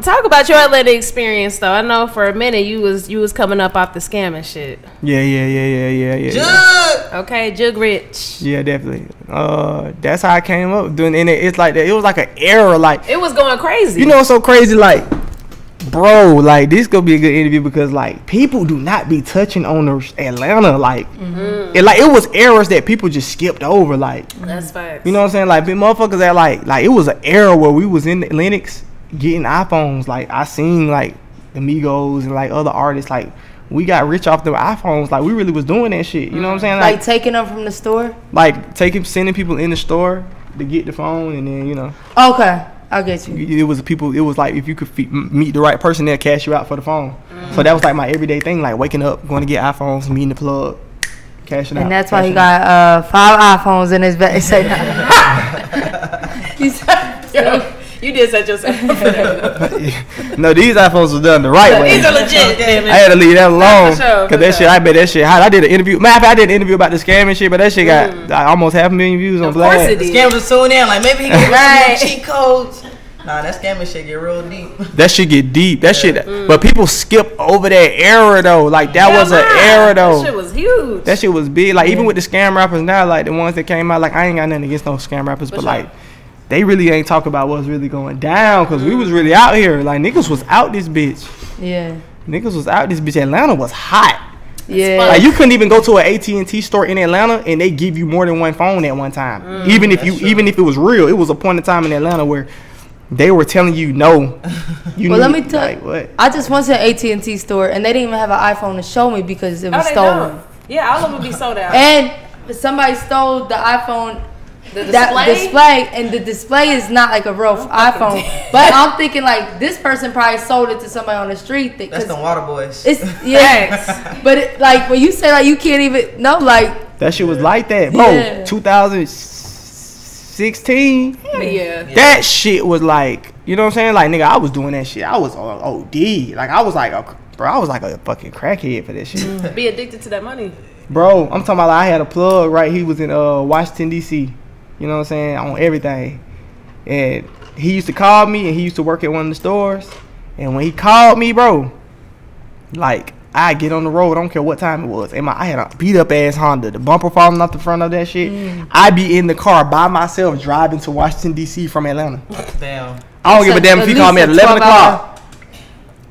talk about your Atlanta experience though. I know for a minute you was coming up off the scam and shit. Yeah. Jug. Okay, Jug Rich. Yeah, definitely. That's how I came up doing, and it's like that. It was like an era, like it was going crazy. You know, what's so crazy, like. Bro, like this gonna be a good interview because like people do not be touching on the Atlanta, like it was eras that people just skipped over, like that's facts. You know what I'm saying? Like big motherfuckers that like it was an era where we was in Linux getting iPhones. Like I seen like the Migos and like other artists, like we got rich off the iPhones. Like we really was doing that shit. You know what I'm saying? Like taking them from the store. Like sending people in the store to get the phone, and then you know. Okay. I get you. It was people. It was like if you could meet the right person, they'll cash you out for the phone. So that was like my everyday thing, like waking up, going to get iPhones, meeting the plug, cashing out. And that's why he got 5 iPhones in his bag. Say you did set yourself up for that. No, these iPhones were done the right way. These are legit. Damn it. I had to leave that alone Cause that shit. I bet that shit. I did an interview. Matter of fact, I did an interview about the scam and shit, but that shit got like, almost 500,000 views on Blaque. The scam was tuned in, like maybe he can get cheat codes. Nah, that scamming shit get real deep. That shit get deep. That shit. But people skip over that era though. Like that was an era though. That shit was huge. That shit was big. Like even with the scam rappers now, like the ones that came out, like I ain't got nothing against no scam rappers, but like they really ain't talk about what's really going down because we was really out here. Like niggas was out this bitch. Yeah. Niggas was out this bitch. Atlanta was hot. Yeah. Like you couldn't even go to an AT&T store in Atlanta and they give you more than one phone at one time. Even if it was real, it was a point in time in Atlanta where they were telling you no. Let me tell you. What? I just went to an AT&T store and they didn't even have an iPhone to show me because it was stolen. Yeah, all of them be sold out. And somebody stole the iPhone. The display, and the display is not like a real iPhone. But I'm thinking like this person probably sold it to somebody on the street. That's the water boys. It's but like when you say like you can't even know like that shit was like that, bro. 2016. Yeah. That shit was like, you know what I'm saying? Like nigga, I was doing that shit. I was on OD. Like I was like a fucking crackhead for that shit. Be addicted to that money. Bro, I'm talking about like I had a plug, right? He was in Washington DC. You know what I'm saying? On everything. And he used to call me and he used to work at one of the stores. And when he called me, bro, like I get on the road, I don't care what time it was. And I had a beat up ass Honda, the bumper falling off the front of that shit. I be in the car by myself driving to Washington DC from Atlanta. Damn. I don't give a damn if he called me at 11 o'clock.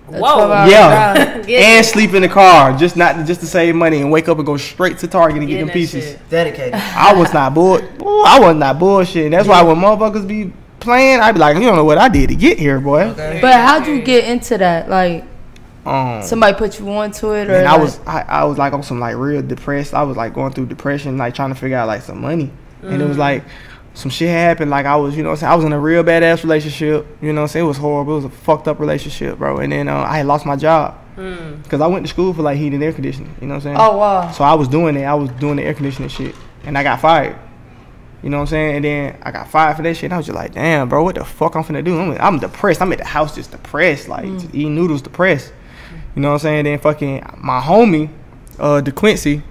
Whoa. Yeah. And sleep in the car just to save money and wake up and go straight to Target and get them pieces. Shit. Dedicated. I was not bullshitting. That's why when motherfuckers be playing, I be like, you don't know what I did to get here, boy. Okay. But how'd you get into that? Like somebody put you onto it, or I was like on some like real depressed. I was like going through depression, like trying to figure out like some money. And it was like some shit happened. Like I was, you know what I'm saying, I was in a real badass relationship. You know what I'm saying? It was horrible. It was a fucked up relationship, bro. And then I had lost my job because I went to school for like heating and air conditioning. You know what I'm saying? Oh wow. So I was doing it. I was doing the air conditioning shit, and I got fired. You know what I'm saying? And then I got fired for that shit. And I was just like, damn, bro, what the fuck I'm finna do? I'm depressed. I'm at the house just depressed, like just eating noodles, depressed. You know what I'm saying? Then fucking my homie, DeQuincy,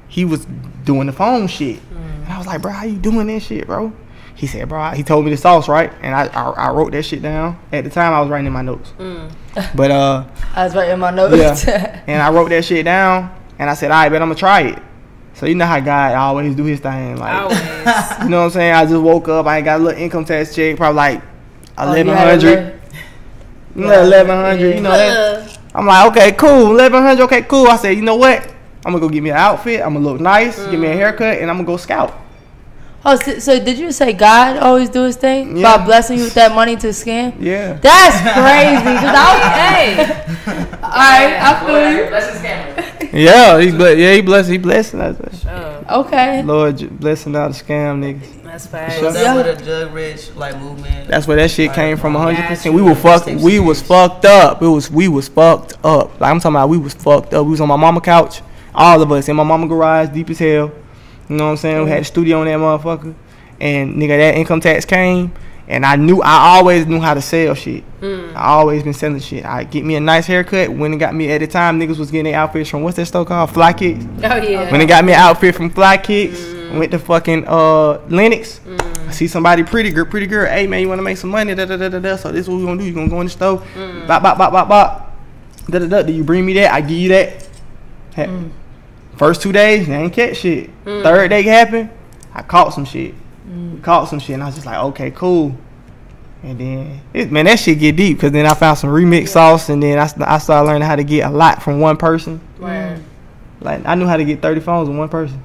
he was doing the phone shit. And I was like, bro, how you doing that shit, bro? He said, bro, he told me the sauce, right? And I wrote that shit down. At the time, I was writing in my notes. But I was writing in my notes. Yeah. And I wrote that shit down. And I said, all right, bet I'm gonna try it. So you know how God always do his thing, like always. You know what I'm saying? I just woke up, I ain't got a little income tax check, probably like 1100. 1100, you know that. I'm like, okay, cool, 1100, okay, cool. I said, you know what? I'm gonna go get me an outfit. I'm gonna look nice, get me a haircut, and I'm gonna go scout. Oh, so did you say God always do his thing by blessing you with that money to scam? Yeah. That's crazy. Cause all right, I feel you. Bless the scammer. Yeah, he blessing us. Okay. Lord blessing all the scam niggas. That's facts. So that's where the Jug Rich like movement. That's where that shit came from 100%. We was fucked up. We was fucked up. Like I'm talking about, we was fucked up. We was on my mama couch, all of us in my mama garage, deep as hell. You know what I'm saying? We had a studio in that motherfucker. And nigga, that income tax came. And I always knew how to sell shit. I always been selling shit. I get me a nice haircut. When it got me at the time, niggas was getting their outfits from, what's that store called? Flykicks. Oh yeah. When it got me an outfit from Flykicks, went to fucking Linux. I see somebody pretty girl. Hey man, you want to make some money? Da, da, da, da, da. So this is what we gonna do. You gonna go in the store. Bop, bop, bop, bop, bop. Da, da, da. Do you bring me that? I give you that. First 2 days, they ain't catch shit. Third day happened, I caught some shit. And I was just like, okay, cool. And then, man, that shit get deep because then I found some remix sauce, and then I started learning how to get a lot from one person. Like I knew how to get 30 phones with one person.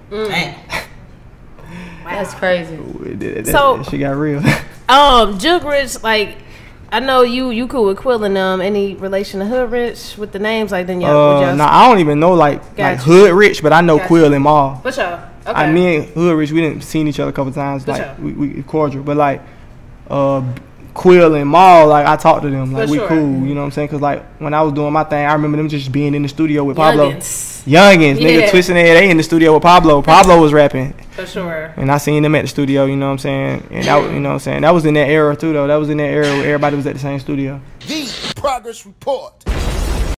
That's crazy. That shit got real. Jug Rich, like I know you cool with Quill and them. Any relation to Hood Rich with the names like then y'all? No, I don't even know like Hood Rich, but I know Quill and Maul. For sure. Okay. I mean Hood Rich, we didn't seen each other a couple times. Like we cordial, but like Quill and Maul, like I talked to them, like we cool. You know what I'm saying? Cause like when I was doing my thing, I remember them just being in the studio with Pablo. Youngins, nigga twisting their head. They in the studio with Pablo. Pablo was rapping. For sure. And I seen them at the studio, you know what I'm saying? And that, you know what I'm saying? That was in that era too though. That was in that era where everybody was at the same studio. The Progress Report.